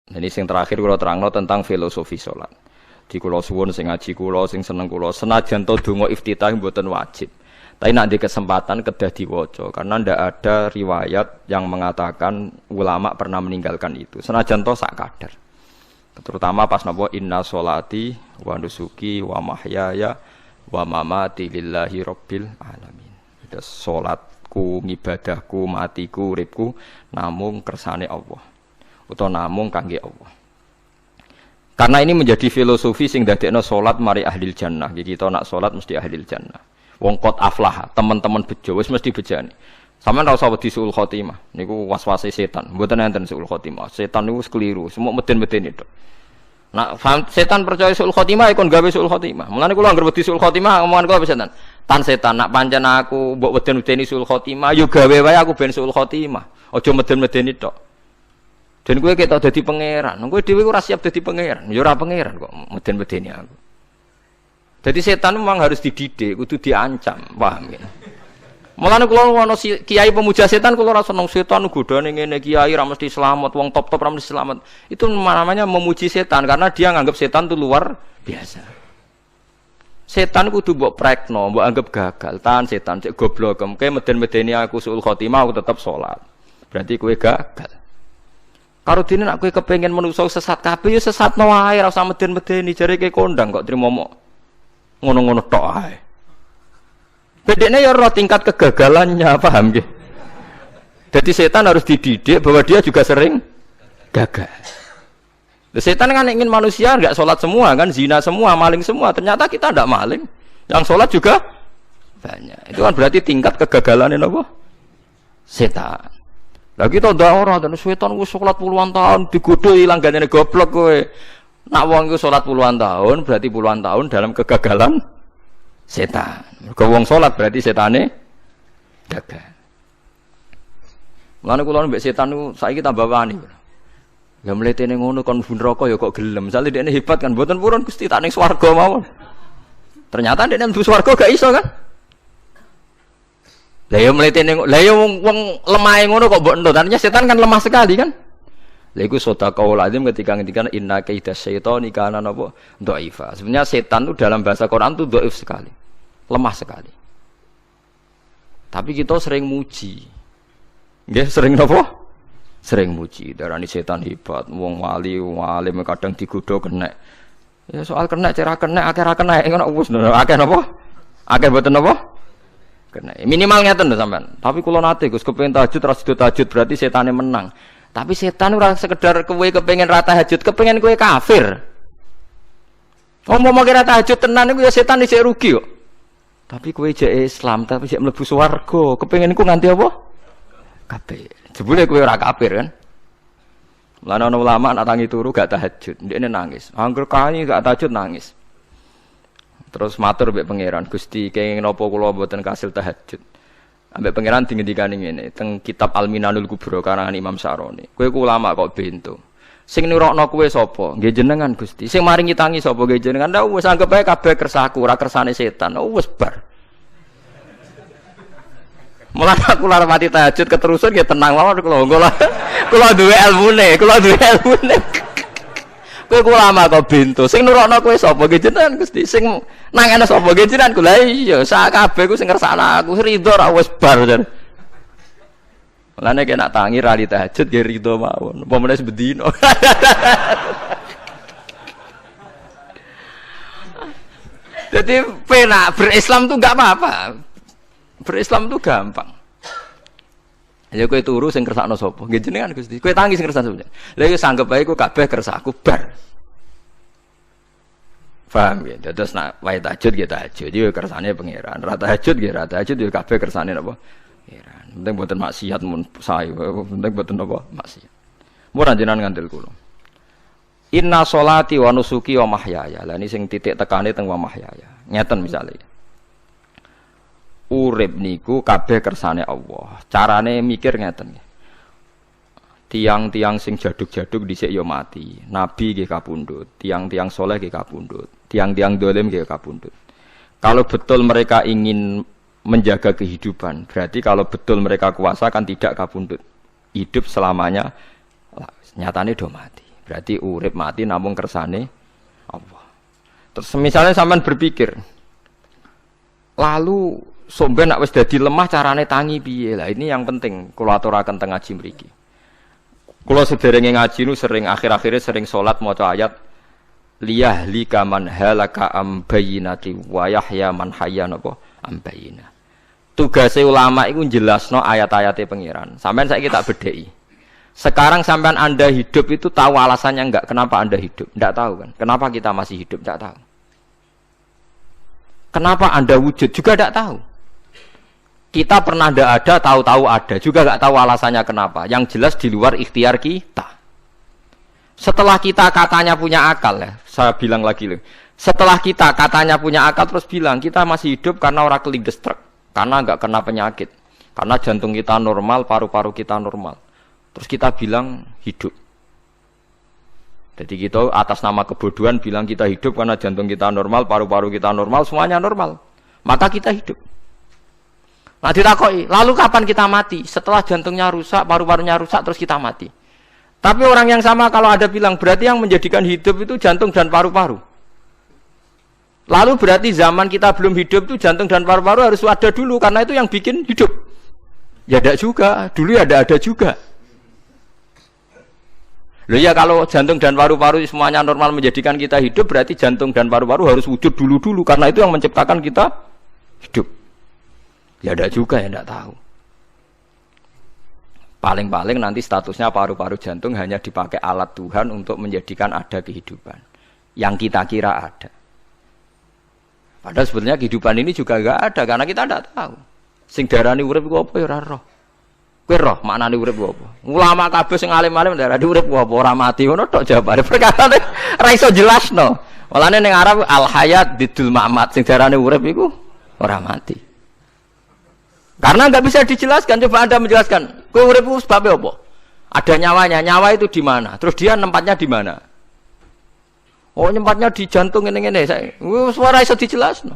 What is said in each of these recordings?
Ini sing terakhir kula terangno tentang filosofi salat. Di kula suwun sing ngaji kula sing seneng kula senajan to donga iftitah mboten wajib. Tapi nanti kesempatan kedah diwaca karena ndak ada riwayat yang mengatakan ulama pernah meninggalkan itu. Senajan to sak kadar. Terutama pas napa inna sholati wa nusuki wa mahyaya wa mamati lillahi rabbil alamin. Itu salatku, ngibadahku, matiku, uripku namung kersane Allah. Utawa namung kangge Allah. Karena ini menjadi filosofi sing dadekno salat mari ahlil jannah. Jadi kita nak salat mesti ahlil jannah. Wong qad aflah, teman-teman bejo wis mesti bejane. Sampeyan ora usah wedi suul khotimah. Niku waswase setan. Mboten enten suul khotimah. Setan niku keliru, semua meden-meden itu. Nah, setan percaya suul khotimah ya kon gawe suul khotimah. Mulane kula anggere wedi suul khotimah omongan kula setan. Tan setan nak pancen aku mbok weden-wedeni suul khotimah, yo gawe wae aku ben suul khotimah. Aja meden-medeni tok. Dan kowe ketok dadi pangeran. Kowe dhewe ora siap dadi pangeran. Ya ora pangeran kok meden-medeni aku. Jadi setan memang harus dididik, kudu diancam, paham ya? Mulane kula ana kiai pemuja setan kula ora seneng setan godane ngene kiai ra mesti selamat, wong top-top ra mesti selamat. Itu namanya memuji setan karena dia nganggap setan itu luar biasa. Setan kudu mbok prekno, mbok anggap gagal. Tahan setan cek goblok, kowe meden-medeni aku suul khotimah aku tetap salat. Berarti kowe gagal. Karo dene nek kowe kepengin menungso sesat kabeh ya sesatno wae ora usah meden-medeni jare kowe kondang kok trimo mok ngono-ngono tok ae. Bedene ya ora tingkat kegagalannya, paham nggih? Jadi setan harus dididik bahwa dia juga sering gagal. Setan kan ingin manusia enggak sholat semua kan, zina semua, maling semua. Ternyata kita enggak maling. Yang sholat juga banyak. Itu kan berarti tingkat kegagalannya apa? Setan. Lagi kita ndak ora dan setan ku salat puluhan tahun digodho ilang gandene goblok kowe. Nak wong iku salat puluhan tahun berarti puluhan tahun dalam kegagalan setan. Mergo wong salat berarti setane gagal. Mulane kula mbek setan niku saiki tambah wani. Ya mletene ngono kon neraka ya kok gelem. Misale dekne hebat kan mboten purun Gusti tak ning swarga mawon. Ternyata dekne mlebu swarga gak iso kan? Lah ya mletene lah ya wong lemahe ngono kok mbok entut. Artinya setan kan lemah sekali kan? Lha iku sedekah lazim ketika ngendikan inna kaidas syaitani kana napa dhaifa. Sebenarnya setan itu dalam bahasa Quran itu dhaif sekali. Lemah sekali. Tapi kita sering muji. Nggih, sering napa? Sering muji. Darani setan hebat, wong wali, wong alim kadang digodho kena. Ya soal kena cara kena akeh ra kena ngono wis akeh napa? Akeh mboten napa? Kena. Minimal ngeten lho sampean. Tapi kula nate Gus kepengin tahajud ra sido tahajud berarti setane menang. Tapi setan ora sekedar kowe kepengin ra tahajud, kepengin kowe kafir. Ngomong kira tahajud tenan iku ya setan isih rugi kok. Tapi kowe jek Islam, tapi jek mlebu swarga, kepengin iku nganti apa? Kafir. Jebule kowe ora kafir kan? Lan ana ulama nak tangi turu gak tahajud, ndekne nangis. Angger kae gak tahajud nangis. Terus matur mbek pangeran, Gusti kenging napa kula mboten kasil tahajud. Ambek pangeran dingendikane ngene, teng kitab Al-Minanul Kubra karangan Imam Syaroni. Kowe ku ulama kok bento. Sing nurokno kowe sapa? Nggih jenengan Gusti. Sing maringi tangi sapa? Nggih jenengan. Ndak wis anggap ae kabeh kersaku, ora kersane setan. Wis bar. Mulane aku lara mati tahajud keterusan ya tenang mawon kula duwe ilmune, Kowe ku ulama kok bento. Sing nurokno kowe sapa? Nggih jenengan Gusti. Sing nangane sapa? Nggih jenengan. Lha iya, sak kabeh ku sing ngersakno aku ridho ra wis bar. Mulane kena tangi rali tahajud nggih ridho mawon. Apa meneh sebedino. Jadi penak berislam tuh enggak apa-apa. Berislam tuh gampang. Ya kowe turu sing kersakno sapa? Nggih jenengan Gusti. Kowe tangi sing kersakno sapa? Lha iku sanggep ae ku kabeh kersakku bar. Paham ya? Terus nak wae tahajud ya tahajud yo kersane pangeran. Ra tahajud ya ra tahajud yo kabeh kersane napa? Pangeran. Penting mboten maksiat mun sae. Penting mboten napa maksiat. Mun jenengan ngandel kula. Inna sholati wa nusuki wa mahyaya. Lah ini sing titik tekane teng wa mahyaya. Ngeten misale. Urip niku kabeh kersane Allah. Carane mikir ngeten nggih. Tiang-tiang sing jaduk-jaduk dhisik ya mati. Nabi nggih kapundhut, tiang-tiang soleh nggih kapundhut, tiang-tiang dolim nggih kapundhut. Kalau betul mereka ingin menjaga kehidupan, berarti kalau betul mereka kuasa kan tidak kapundhut. Hidup selamanya nyatane do mati. Berarti urip mati namung kersane Allah. Terus misalnya sampean berpikir, lalu somben nak wis dadi lemah carane tangi piye? Lah ini yang penting kula aturaken teng ngaji mriki. Kula sederenge ngaji nu sering akhir-akhire sering salat maca ayat liyahli kaman halaka am bayyinati wa yahya man hayya napa am bayyinah. Tugase ulama iku jelasno ayat-ayate pangeran. Sampeyan saiki tak bedheki. Sekarang sampean Anda hidup itu tahu alasannya enggak? Kenapa Anda hidup? Enggak tahu kan? Kenapa kita masih hidup? Enggak tahu. Kenapa Anda wujud? Juga enggak tahu. Kita pernah enggak ada, tahu-tahu ada. Juga enggak tahu alasannya kenapa. Yang jelas di luar ikhtiar kita. Setelah kita katanya punya akal ya, saya bilang lagi loh. Setelah kita katanya punya akal terus bilang kita masih hidup karena orang kelindes truk. Karena enggak kena penyakit, karena jantung kita normal, paru-paru kita normal. Terus kita bilang hidup. Jadi kita atas nama kebodohan bilang kita hidup karena jantung kita normal, paru-paru kita normal, semuanya normal. Maka kita hidup. Nah ditakoi, lalu kapan kita mati? Setelah jantungnya rusak, paru-parunya rusak, terus kita mati. Tapi orang yang sama kalau ada bilang berarti yang menjadikan hidup itu jantung dan paru-paru. Lalu berarti zaman kita belum hidup itu jantung dan paru-paru harus ada dulu karena itu yang bikin hidup. Ya ada juga, dulu ya ada juga. Loh ya kalau jantung dan paru-paru semuanya normal menjadikan kita hidup berarti jantung dan paru-paru harus wujud dulu karena itu yang menciptakan kita hidup. Ya ada juga ya enggak tahu. Paling-paling nanti statusnya paru-paru jantung hanya dipakai alat Tuhan untuk menjadikan ada kehidupan yang kita kira ada. Padahal sebetulnya kehidupan ini juga enggak ada karena kita tidak tahu. Sing darani urip iku apa ya ora roh. Kowe roh maknane urip ku apa? Ulama kabeh sing alim-alim darani urip ku apa ora mati ngono tok jawabane. Perkarane ora iso jelasno. Walane ning Arab al hayat didul ma'mat sing darani urip iku ora mati. Karena enggak bisa dijelaskan, coba Anda menjelaskan. Kowe urip ku sebab apa? Ada nyawanya. Nyawa itu di mana? Terus dia nempatnya di mana? Oh nyempatnya di jantung ini suara iso dijelasno.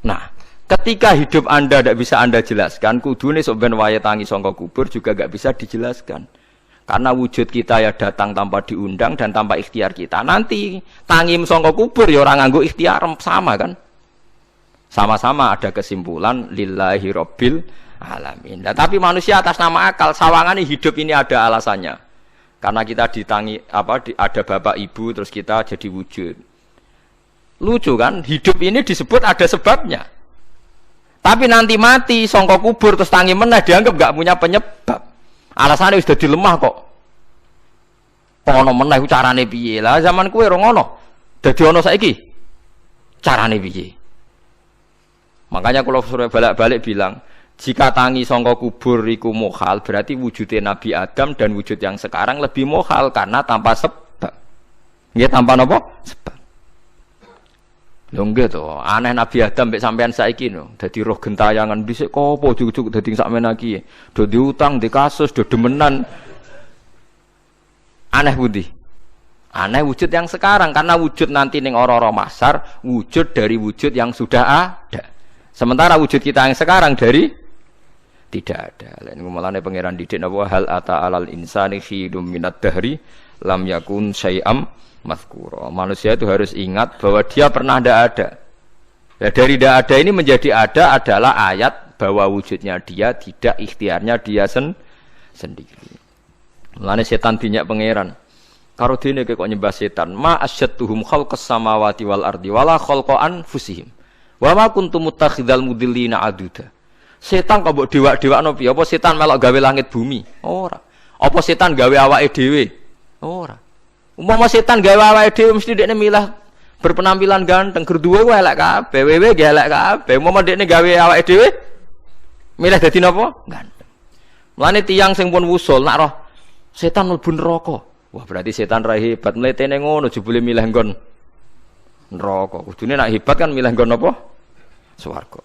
Nah, ketika hidup Anda tidak bisa Anda jelaskan, kudune sok ben wayahe tangi saka kubur juga enggak bisa dijelaskan. Karena wujud kita ya datang tanpa diundang dan tanpa ikhtiar kita. Nanti tangi saka kubur ya ora nganggo ikhtiar sama kan? Sama-sama ada kesimpulan lillahi rabbil alamin. Nah, tapi manusia atas nama akal sawangane hidup ini ada alasannya. Karena kita ditangi ada bapak ibu terus kita jadi wujud. Lucu kan? Hidup ini disebut ada sebabnya. Tapi nanti mati sangka kubur terus tangi meneh dianggap enggak punya penyebab. Alasannya sudah dilemah kok. Ono meneh ku carane piye? Lah zaman kowe ora ngono. Dadi ono saiki. Carane piye? Makanya kalau suruh balik-balik bilang, jika tangi sangka kubur iku mukhal, berarti wujudnya Nabi Adam dan wujud yang sekarang lebih mukhal karena tanpa sebab. Nggih tanpa napa? Sebab. Lho nggih to, aneh Nabi Adam mek sampean saiki no, dadi roh gentayangan dhisik kok apa juk-juk dadi sakmene iki. Do diutang, di kasus, do demenan. Aneh pundi? Aneh wujud yang sekarang karena wujud nanti ning ora-ora mahsyar wujud dari wujud yang sudah ada. Sementara wujud kita yang sekarang dari tidak ada. Lain ngomongane pangeran didik napa hal ata alal insani khidum minad dahri lam yakun syai'am mazkura. Manusia itu harus ingat bahwa dia pernah tidak ada. Ya, dari tidak ada ini menjadi ada adalah ayat bahwa wujudnya dia tidak ikhtiarnya dia sendiri. Mulane setan dinyak pangeran. Karo dene kok nyembah setan. Ma asyattuhum khalqas samawati wal ardi wala khalqa anfusihim. Wa ma kuntum muttakhidal mudillina aduda. Setan kok mbok dewak-dewakno piye? Apa setan melok gawe langit bumi? Ora. Apa setan gawe awake dhewe? Ora. Umpama setan gawe awake dhewe mesti dekne milah berpenampilan ganteng, gerduwe ku elek kabeh, wewe ge elek kabeh. Umpama dekne gawe awake dhewe milah dadi napa? Ganteng. Mulane tiyang sing pun wusul nak roh setan mlebu neraka. Wah, berarti setan ra hebat. Mletene ngono jebule milah nggon neraka. Kudune nak hebat kan milah nggon apa? Swarga.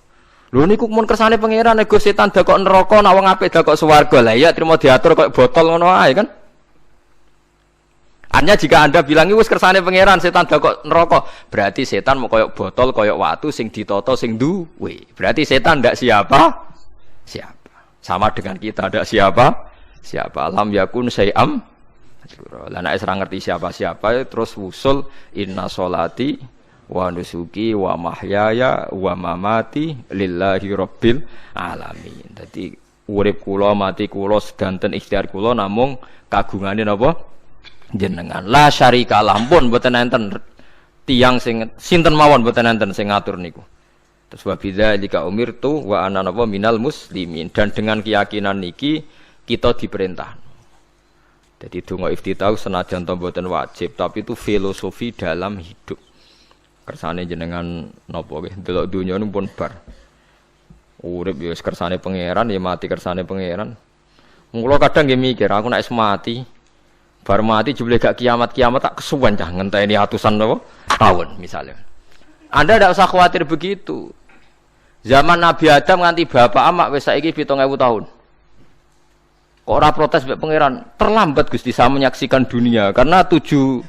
Lho niku mun kersane pangeran nego setan dakok neraka nak wong apik dakok swarga. Lah iya trimo diatur kok botol ngono ae kan. Hanya jika Anda bilang wis kersane pangeran setan dakok neraka, berarti setan mau koyok botol, koyok watu sing ditata sing duwe. Berarti setan ndak siapa? Siapa. Sama dengan kita ndak siapa? Siapa. Lam yakun syai'am. Lah nek ora ngerti siapa-siapa terus wusul inna sholati wa nusuki wa mahyaya wa mamati lillahi rabbil alamin. Dadi urip kula mati kula sedanten ikhtiar kula namung kagungane napa jenengan. La syarika lampun mboten enten tiyang sing sinten mawon mboten enten sing ngatur niku. Terus wa bidzalika umirtu wa ana napa minal muslimin, dan dengan keyakinan niki kita diperintah. Jadi donga iftitah senajan to mboten wajib, tapi itu filosofi dalam hidup. Kersane jenengan napa nggih delok donya niku pun bar. Urip ya kersane pangeran ya mati kersane pangeran. Mula kadang nggih mikir aku nek mati bar mati jebule gak kiamat-kiamat tak kesuwen cah ngenteni atusan napa tahun misalnya. Anda tidak usah khawatir begitu. Zaman Nabi Adam nganti bapak amak wis saiki 7.000 tahun. Kok ora protes mbek pangeran? Terlambat Gusti saya menyaksikan dunia karena 7.000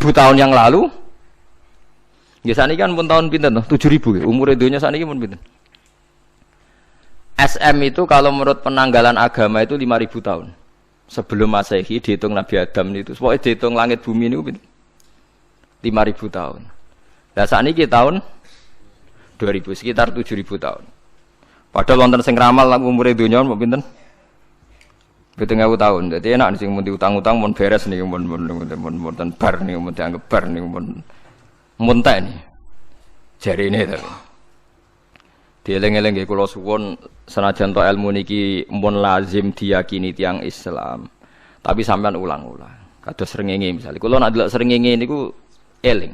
tahun yang lalu. Ya saniki kan pun tahun pinten toh? 7.000 umur dunia saniki pun pinten? SM itu kalau menurut penanggalan agama itu 5.000 tahun. Sebelum Masehi dihitung Nabi Adam itu. Pokoknya dihitung langit bumi niku pinten? 5.000 tahun. Lah sakniki tahun 2000 sekitar 7.000 tahun. Padahal wonten sing ramal umure donya mau pinten? 7.000 tahun. Dadi enak sing mun diutang-utang mun beres niku mun bar niku mun dianggap bar niku mun muntek nih. Jarine to. Dieling-eling nggih kula suwun senajan to ilmu niki mun lazim diyakini tiyang Islam. Tapi sampean ulang-ulang. Kados srengenge misalnya. Kula nak delok srengenge niku eling.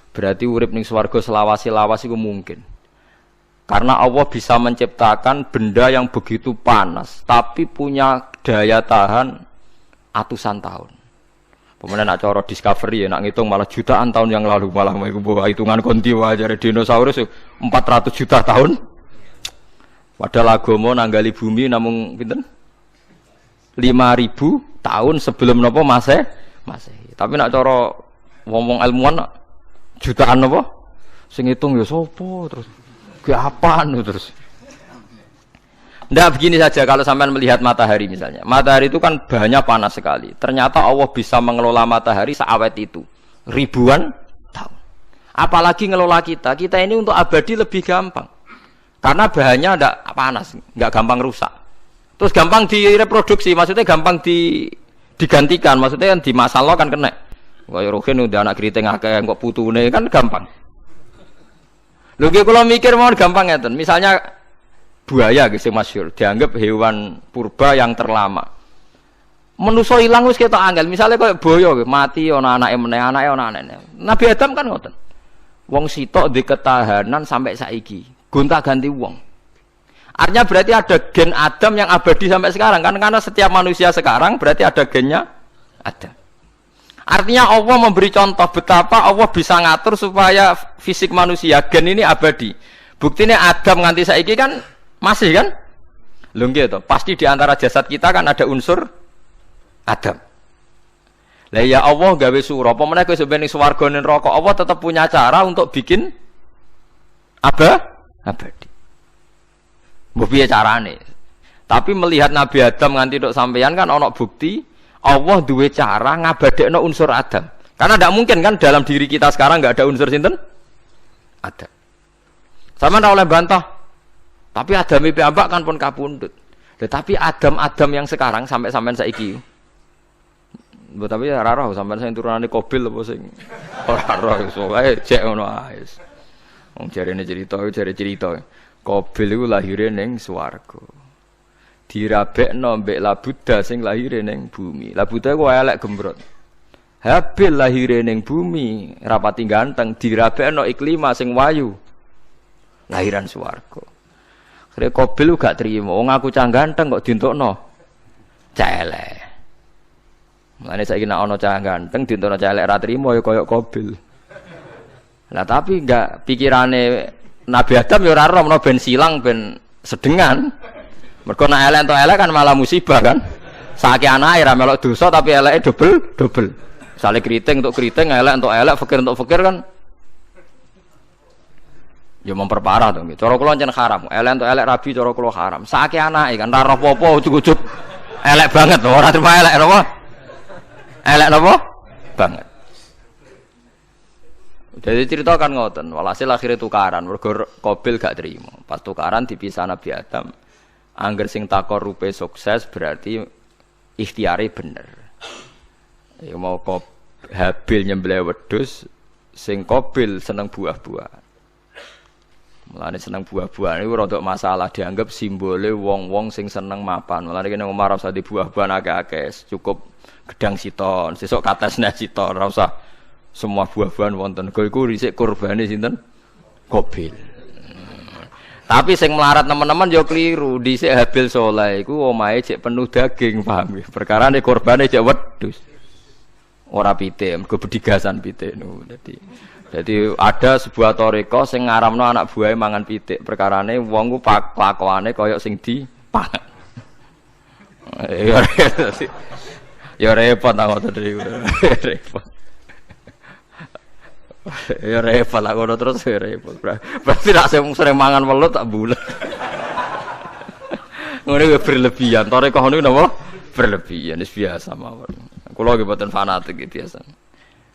Berarti urip ning swarga selawasi-lawas iku mungkin. Karena Allah bisa menciptakan benda yang begitu panas tapi punya daya tahan atusan tahun. Pemenang nak cara discovery ya nak ngitung malah jutaan tahun yang lalu malah iku bawa hitungan konti wae jare dinosaurus 400 juta tahun. Padahal agama nanggali bumi namung pinten? 5.000 tahun sebelum napa Masehi. Tapi nak cara ngomong ilmuwan jutaan apa? Sing ngitung ya sapa terus. Ke apaan terus. Ndak begini saja kalau sampean melihat matahari misalnya. Matahari itu kan bahannya panas sekali. Ternyata Allah bisa mengelola matahari seawet itu. Ribuan tahun. Apalagi ngelola kita. Kita ini untuk abadi lebih gampang. Karena bahannya ndak panas, nggak gampang rusak. Terus gampang direproduksi, maksudnya gampang digantikan, maksudnya kan di masa lalu kan kena. Kaya rohen udah anak keriting akeh kok putune kan gampang. Lho ki kula mikir mawon gampang ngeten. Misalnya buaya sing masyhur dianggap hewan purba yang terlama. Manusa ilang wis ketok angel. Misale kaya boyo mati ana anake meneh, anake ana anake. Nabi Adam kan ngoten. Wong sitok di ketahanan sampai saiki. Gonta-ganti wong. Artinya berarti ada gen Adam yang abadi sampai sekarang kan, karena setiap manusia sekarang berarti ada gennya Adam. Artinya Allah memberi contoh betapa Allah bisa ngatur supaya fisik manusia gen ini abadi. Buktinya Adam nganti saiki kan masih kan? Lho nggih to, pasti di antara jasad kita kan ada unsur Adam. Lah ya Allah gawe sura, apa meneh kowe sampeyan ning swarga ning neraka, Allah tetap punya cara untuk bikin abadi. Mbok piye carane? Tapi melihat Nabi Adam nganti tok sampeyan kan ana bukti Allah duwe cara ngabadekno unsur Adam. Karena tidak mungkin kan dalam diri kita sekarang nggak ada unsur sinten? Adam. Sama ndak oleh bantah. Tapi Adam iki ambak kan pun kapundhut. Tetapi Adam yang sekarang sampai sampean saiki. Mbok tapi ora roh sampean sing turunane Qabil apa sing ora roh iso wae cek ngono ae. Wong jarene cerita. Qabil iku lahire ning swarga. Dirabekno mbek Labuda sing lahire ning bumi. Labuda ku elek gembrot. Habil lahire ning bumi, rapati ganteng, dirabekno Iklima sing wayu. Lahiran swarga. Akhire Qabil gak trimo, wong aku cah ganteng kok dientukno cah elek. Mulane saiki nek ana cah ganteng dientukno cah elek ra trimo ya kaya Qabil. Lah tapi enggak pikirane Nabi Adam ya ora roh ben silang ben sedengan. Mergo nek elek entuk elek kan malah musibah kan. Saiki anake ra melok dosa tapi eleke dobel. Misale kriting untuk kriting, elek entuk elek, fakir untuk fakir kan ya memperparah to. Cara kula jan haram. Elek entuk elek rabi cara kula haram. Saiki anake kan ra roh apa-apa ujug-ujug elek banget ora terima elek apa. Elek napa? Banget. Jadi cerita kan ngoten, walhasil akhirnya tukaran, mergo Qabil gak terima. Pas tukaran dipisah Nabi Adam. Angger sing takorupe sukses berarti ikhtiare bener. Ya mau Habil nyembelih wedhus, sing Qabil seneng buah-buahan. Mulane seneng buah-buahan iku rada masalah dianggap simbole wong-wong sing seneng mapan. Mulane kene Umar usah di buah-buahan akeh-akeh, cukup gedang siton, sesuk katesne siton, ora usah semua buah-buahan wonten. Iku dhisik kurbane sinten? Qabil. Tapi sing melarat teman-teman yo keliru. Dhisik Habil saleh iku omahe cek penuh daging, paham nggih. Perkarane kurbane cek wedhus. Ora pitik, mergo bedigasan pitik niku. Jadi ada sebuah toriko sing ngaramno anak buahe mangan pitik. Perkarane wong ku kelakuane kaya sing dipangan. Ya repot ta ngoten niku. Repot. Ya repot lah ngono terus ya repot. Berarti nek sering mangan welut tak bulet. Ngono kuwi berlebihan. Toriko niku napa? Berlebihan, wis biasa mawon. Kula nggih mboten fanatik iki biasa.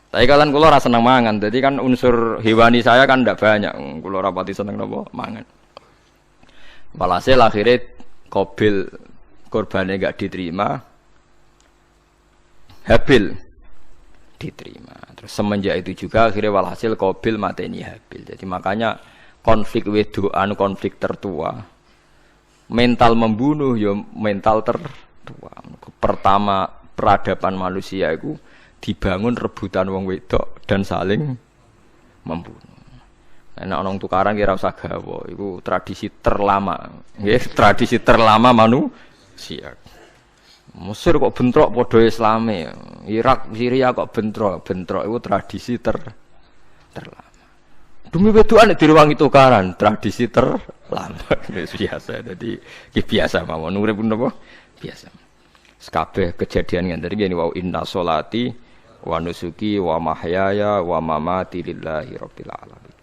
Tapi kalian kula ora seneng mangan. Jadi kan unsur hewani saya kan ndak banyak. Kula rapati seneng napa mangan. Walhasil akhirnya Qabil korbannya enggak diterima. Habil diterima. Terus semenjak itu juga akhirnya walhasil Qabil mateni Habil. Jadi makanya konflik wedoan, konflik tertua. Mental membunuh ya mental tertua. Pertama peradaban manusia itu dibangun rebutan wong wedok dan saling membunuh. Nek ana tukaran kira usah gawa, iku tradisi terlama. Nggih, tradisi terlama manusia. Mesir kok bentrok padha Islame. Irak, Syria kok bentrok iku tradisi terlama. Demi wedokan nek direwangi tukaran, tradisi terlama. Wis biasa. Dadi iki biasa mawon urip napa? Biasa. Kabeh kejadian ngene iki wa inna sholati wa nusuki wa mahyaya wa mamati lillahi rabbil alamin.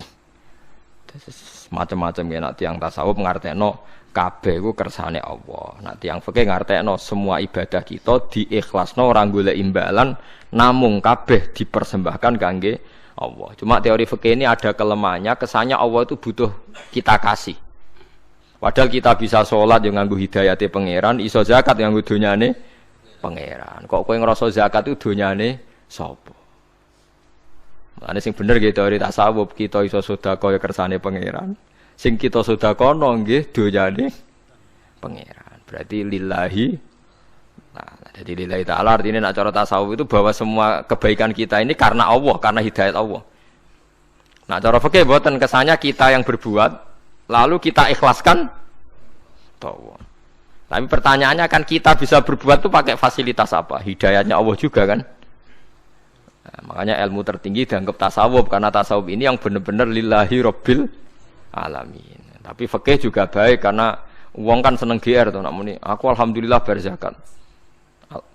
Macam-macam ya nek tiyang tasawuf ngartekno kabeh iku kersane Allah. Nek tiyang fikih ngartekno semua ibadah kita diikhlasno ora golek imbalan namung kabeh dipersembahkan kangge Allah. Cuma teori fikih ini ada kelemahannya, kesannya Allah itu butuh kita kasih. Padahal kita bisa sholat yang nganggo hidayate pangeran, iso zakat yang nganggo donyane pangeran. Kok kowe ngrasa zakat itu donyane sapa? Mulane sing bener nggih teori tasawuf, kita iso sedekah ya kersane pangeran. Sing kita sedekahno nggih donyane pangeran. Berarti lillahi. Nah, jadi lillahi ta'ala artinya nak cara tasawuf itu bahwa semua kebaikan kita ini karena Allah, karena hidayat Allah. Nah, cara fikih mboten kesannya kita yang berbuat lalu kita ikhlaskan Allah. Tapi pertanyaannya kan kita bisa berbuat itu pakai fasilitas apa? Hidayatnya Allah juga kan? Nah, makanya ilmu tertinggi dianggap tasawuf karena tasawuf ini yang benar-benar lillahi rabbil alamin. Tapi fikih juga baik karena wong kan seneng GR to nak muni aku alhamdulillah berzakat.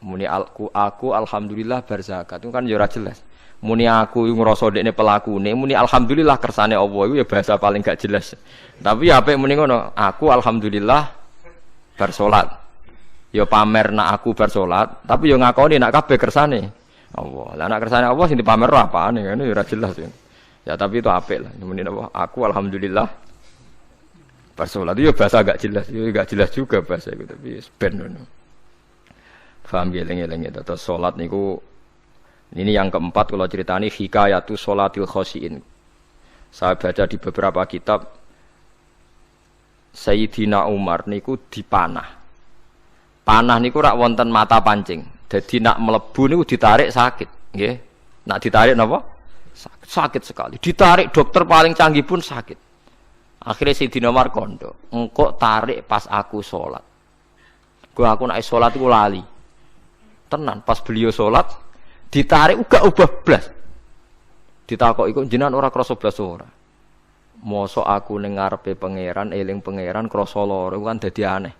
Muni aku alhamdulillah berzakat itu kan ya ora jelas. Muni aku ngrasa dekne pelakune, muni alhamdulillah kersane Allah itu ya bahasa paling gak jelas. Tapi ya apik muni ngono, aku alhamdulillah bersolat. Ya pamer nak aku bersolat, tapi ya ngakoni nak kabeh kersane Allah. Lah nak kersane Allah sing dipamer apane kan ya ora jelas ya. Ya tapi itu apik lah. Muni apa? Aku alhamdulillah bersolat itu ya bahasa gak jelas, ya gak jelas juga bahasa itu tapi ben ngono. Faham geleng-geleng itu. Terus sholat niku ini yang keempat kalau ceritani hikayatu sholatil khosiin. Saya baca di beberapa kitab Sayyidina Umar niku dipanah. Panah niku rak wonten mata pancing. Jadi nak melebu niku ditarik sakit, nggih. Nak ditarik napa? Sakit sekali. Ditarik dokter paling canggih pun sakit. Akhirnya Sayyidina Umar kondo, engkau tarik pas aku sholat. Gua aku nak sholat iku lali. Tenan pas beliau sholat ditarik uga ubah blas ditakok iku jenengan ora krasa blas ora mosok aku ning ngarepe pangeran eling pangeran krasa lara kan dadi aneh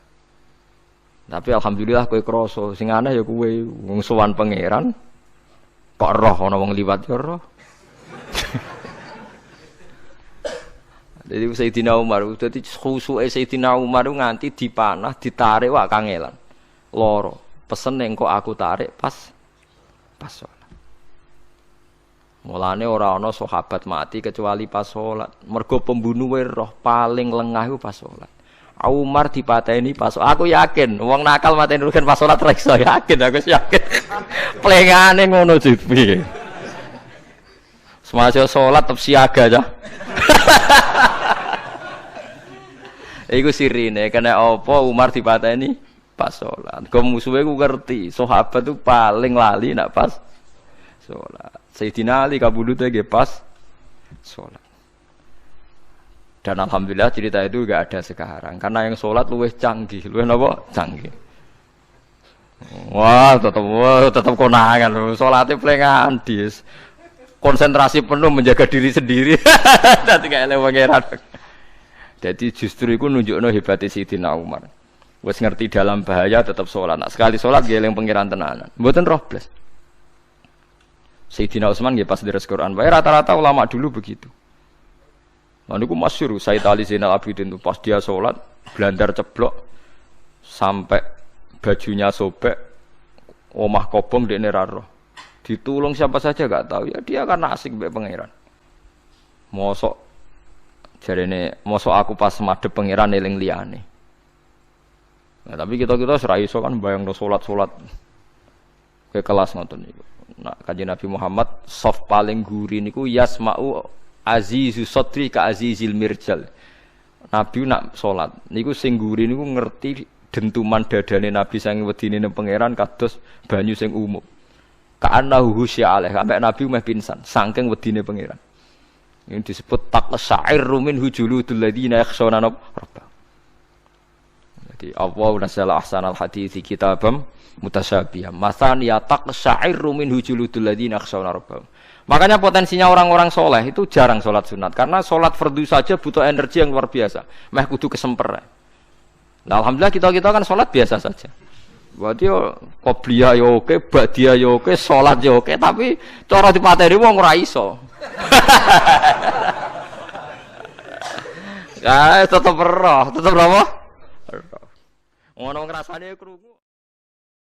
tapi alhamdulillah kowe krasa sing aneh ya kowe wong sowan pangeran kok roh ana wong liwat ya roh jadi Sayyidina Umar dadi khusuke Sayyidina Umar nganti dipanah ditarik wak kangelan lara pesen engko aku tarik pas pas salat. Mulane ora ana sahabat mati kecuali pas salat. Mergo pembunuhe roh paling lengah iku pas salat. Umar dipateni pas aku yakin wong nakal mateni rugen pas salat ra iso yakin aku yakin. Plengane ngono jipi. Semasa salat tetep siaga aja. Iku sirine kena apa Umar dipateni pas salat. Kok musuhe ku ngerti, sahabat tuh paling lali nak pas salat. Sayyidina Ali kabudute nggih pas salat. Dan alhamdulillah cerita itu enggak ada sekarang karena yang salat luwih canggih, luwih napa? Canggih. Wah, tetep konangan lho. Salate plengan dis. Konsentrasi penuh menjaga diri sendiri. Dadi gak eleh pangeran. Jadi justru itu nunjukno hebatnya Sayyidina Umar. Wes ngerti dalam bahaya tetap sholat. Nah, sekali sholat dia yang pangeran tenanan. Mboten roh blas. Sayyidina Utsman nggih pas deres Quran. Wae rata-rata ulama dulu begitu. Nah niku masyhur Sayyid Ali Zainal Abidin itu pas dia sholat blandar ceblok sampai bajunya sobek, omah kobong dekne ra roh. Ditulung siapa saja enggak tahu. Ya dia kan asik mbek pangeran. Mosok jarene mosok aku pas madhep pangeran eling liyane. Nah, tapi kita ora iso kan bayangno salat-salat ke kelas ngoten niku. Nah, Kanjeng Nabi Muhammad soft paling guri niku yasma'u azizu sadri ka azizil mirjal. Nabi nak salat niku sing guri niku ngerti dentuman dadane Nabi saking wedine pangeran kados banyu sing umum. Ka'annahu husya alaih, sampai Nabi meh pingsan saking wedine pangeran. Ini disebut taqsa'irru minhu juludul ladzina yakhshawna rabbahum. Jadi Allah nazzala ahsanal hadithi kitabam mutasyabihan. Matsaniya taqsa'irru minhu juludul ladzina yakhshawna rabbahum. Makanya potensinya orang-orang soleh itu jarang sholat sunat karena sholat fardu saja butuh energi yang luar biasa. Meh kudu kesemper. Nah, alhamdulillah kita kan sholat biasa saja. Berarti qobliyah yo oke, ba'diyah yo oke, sholat yo oke, tapi cara dipateni wong ora iso. Ya tetep roh, tetep apa? Ngono ngrasane krungu.